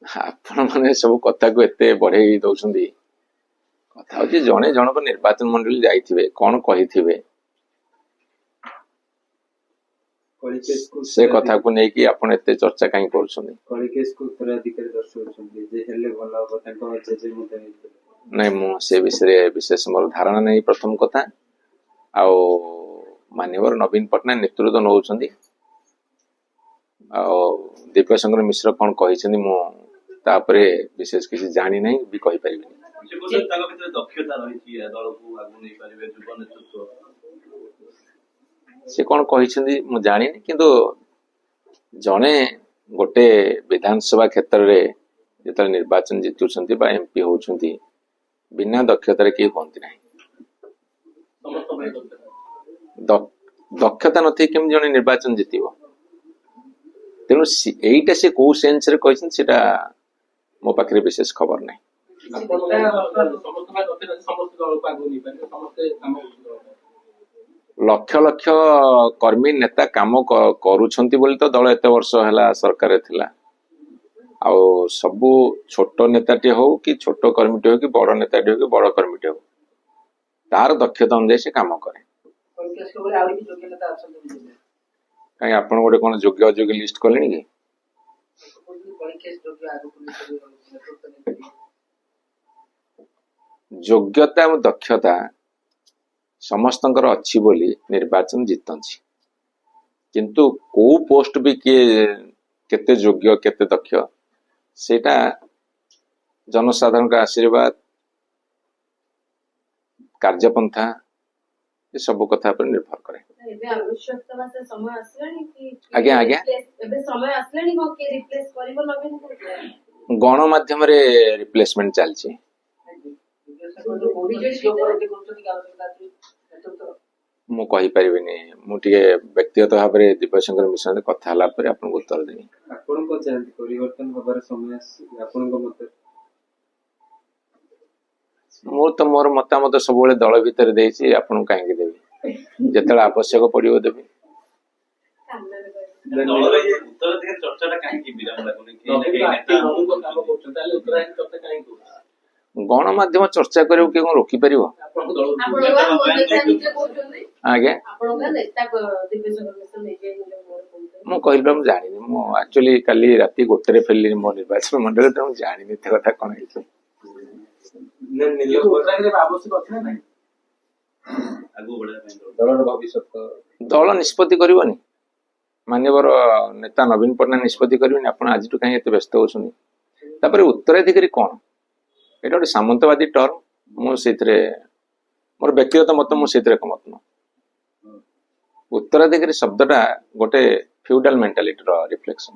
ଆପଣ ମାନେ ସବୁ କଥାକୁ ଏତେ ବଢେଇ ଦଉଛନ୍ତି। କଥା ହଉଛି ଜଣେ ଜଣକ ନିର୍ବାଚନ ମଣ୍ଡଳୀ ଯାଇଥିବେ, କଣ କହିଥିବେ, ସେ କଥାକୁ ନେଇକି ଆପଣ ଏତେ ଚର୍ଚ୍ଚା କାହିଁ କରୁଛନ୍ତି? ନାଇଁ, ମୁଁ ସେ ବିଷୟରେ ବିଶେଷ ମୋର ଧାରଣା ନାହିଁ। ପ୍ରଥମ କଥା, ଆଉ ମାନ୍ୟବର ନବୀନ ପଟ୍ଟନାୟକ ନେତୃତ୍ୱ ନଉଛନ୍ତି, ଆଉ ଦିବ୍ୟଶଙ୍କର ମିଶ୍ର କଣ କହିଛନ୍ତି ମୁଁ ତାପରେ ବିଶେଷ କିଛି ଜାଣି ନାହିଁ ବି କହିପାରିବିନି। ସେ କଣ କହିଛନ୍ତି ମୁଁ ଜାଣିନି, କିନ୍ତୁ ଜଣେ ଗୋଟେ ବିଧାନସଭା କ୍ଷେତ୍ରରେ ଯେତେବେଳେ ନିର୍ବାଚନ ଜିତୁଛନ୍ତି ବା ଏମପି ହଉଛନ୍ତି, ବିନା ଦକ୍ଷତାରେ କେହି ହୁଅନ୍ତି ନାହିଁ। ଦକ୍ଷତା ନଥାଇ କେମିତି ଜଣେ ନିର୍ବାଚନ ଜିତିବ? ତେଣୁ ଏଇଟା ସେ କୋଉ ସେନ୍ସରେ କହିଛନ୍ତି ସେଟା ମୋ ପାଖରେ ବିଶେଷ ଖବର ନାହିଁ। ଲକ୍ଷ ଲକ୍ଷ କର୍ମୀ ନେତା କାମ କରୁଛନ୍ତି ବୋଲି ତ ଦଳ ଏତେ ବର୍ଷ ହେଲା ସରକାରରେ ଥିଲା। ଆଉ ସବୁ ଛୋଟ ନେତାଟି ହଉ କି ଛୋଟ କର୍ମୀଟି ହଉ କି ବଡ ନେତାଟି ହଉ କି ବଡ କର୍ମୀଟି ହଉ, ତାର ଦକ୍ଷତା ଅନୁଯାୟୀ ସେ କାମ କରେ। କାହିଁ ଆପଣ ଗୋଟେ କଣ ଯୋଗ୍ୟ ଅଯୋଗ୍ୟ ଲିଷ୍ଟ କଲେଣି କି? ଯୋଗ୍ୟତା ଏବଂ ଦକ୍ଷତା ସମସ୍ତଙ୍କର ଅଛି ବୋଲି ନିର୍ବାଚନ ଜିତନ୍ତି, କିନ୍ତୁ କୋଉ ପୋଷ୍ଟ ବି କିଏ କେତେ ଯୋଗ୍ୟ କେତେ ଦକ୍ଷ ସେଇଟା ଜନସାଧାରଣଙ୍କ ଆଶୀର୍ବାଦ, କାର୍ଯ୍ୟପନ୍ଥା, ଏ ସବୁ କଥା ଉପରେ ନିର୍ଭର କରେ। ଆଜ୍ଞା ଆଜ୍ଞା, ଗଣମାଧ୍ୟମରେ ରିପ୍ଲେସମେଣ୍ଟ ଚାଲିଛି। ମୁଁ କହିପାରିବିନି, ମୁଁ ଟିକେ ବ୍ୟକ୍ତିଗତ ଭାବରେ ଦିବ୍ୟଶଙ୍କର ମିଶ୍ର କଥା ହେଲା ପରେ ଆପଣଙ୍କୁ ଉତ୍ତର ଦେବି। ମୁଁ ତ ମୋର ମତାମତ ସବୁବେଳେ ଦଳ ଭିତରେ ଦେଇଛି, ଆପଣଙ୍କୁ କାହିଁକି ଦେବି? ଯେତେବେଳେ ଆବଶ୍ୟକ ପଡିବ ଦେବି। ଗଣମାଧ୍ୟମ ଚର୍ଚ୍ଚା କରିବାକୁ କିଏ କଣ ରୋକିପାରିବ? ଆଜ୍ଞା, ମୁଁ କହିଲି ମୁଁ ଜାଣିନି। ମୁଁ ଆକ୍ଚୁଆଲି କାଲି ରାତି 1ରେ ଫେରିଲି ମୋ ନିର୍ବାଚନ ମଣ୍ଡଳୀ, ତେଣୁ ଜାଣିନି ଏତେ କଥା କଣ ହେଇଛି। ଦଳ ନିଷ୍ପତ୍ତି କରିବନି, ମାନ୍ୟବର ନେତା ନବୀନ ପଟ୍ଟନାୟକ ନିଷ୍ପତ୍ତି କରିବେନି। ଆପଣ ଆଜିଠୁ କାହିଁ ଏତେ ବ୍ୟସ୍ତ ହଉଛନ୍ତି? ତାପରେ ଉତ୍ତରାଧିକାରୀ କଣ, ଏଇଟା ଗୋଟେ ସାମନ୍ତବାଦୀ ଟର୍ମ। ମୁଁ ସେଇଥିରେ ମୋର ବ୍ୟକ୍ତିଗତ ମତ, ମୁଁ ସେଇଥିରେ ଏକମତ ନୁହଁ। ଉତ୍ତରାଧିକାରୀ ଶବ୍ଦଟା ଗୋଟେ ଫ୍ୟୁଡାଲ ମେଣ୍ଟାଲିଟିର ରିଫ୍ଲେକ୍ସନ।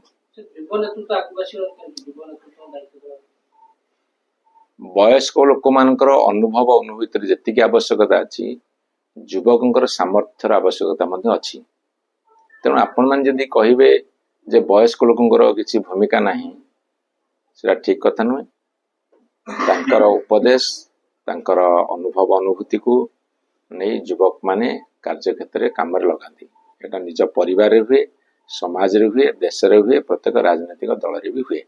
ବୟସ୍କ ଲୋକମାନଙ୍କର ଅନୁଭବ ଅନୁଭୂତିରେ ଯେତିକି ଆବଶ୍ୟକତା ଅଛି, ଯୁବକଙ୍କର ସାମର୍ଥ୍ୟର ଆବଶ୍ୟକତା ମଧ୍ୟ ଅଛି। ତେଣୁ ଆପଣମାନେ ଯଦି କହିବେ ଯେ ବୟସ୍କ ଲୋକଙ୍କର କିଛି ଭୂମିକା ନାହିଁ, ସେଟା ଠିକ କଥା ନୁହେଁ। ତାଙ୍କର ଉପଦେଶ, ତାଙ୍କର ଅନୁଭବ ଅନୁଭୂତିକୁ ନେଇ ଯୁବକ ମାନେ କାର୍ଯ୍ୟକ୍ଷେତ୍ରରେ କାମରେ ଲଗାନ୍ତି। ଏଟା ନିଜ ପରିବାରରେ ହୁଏ, ସମାଜରେ ହୁଏ, ଦେଶରେ ହୁଏ, ପ୍ରତ୍ୟେକ ରାଜନୈତିକ ଦଳରେ ବି ହୁଏ।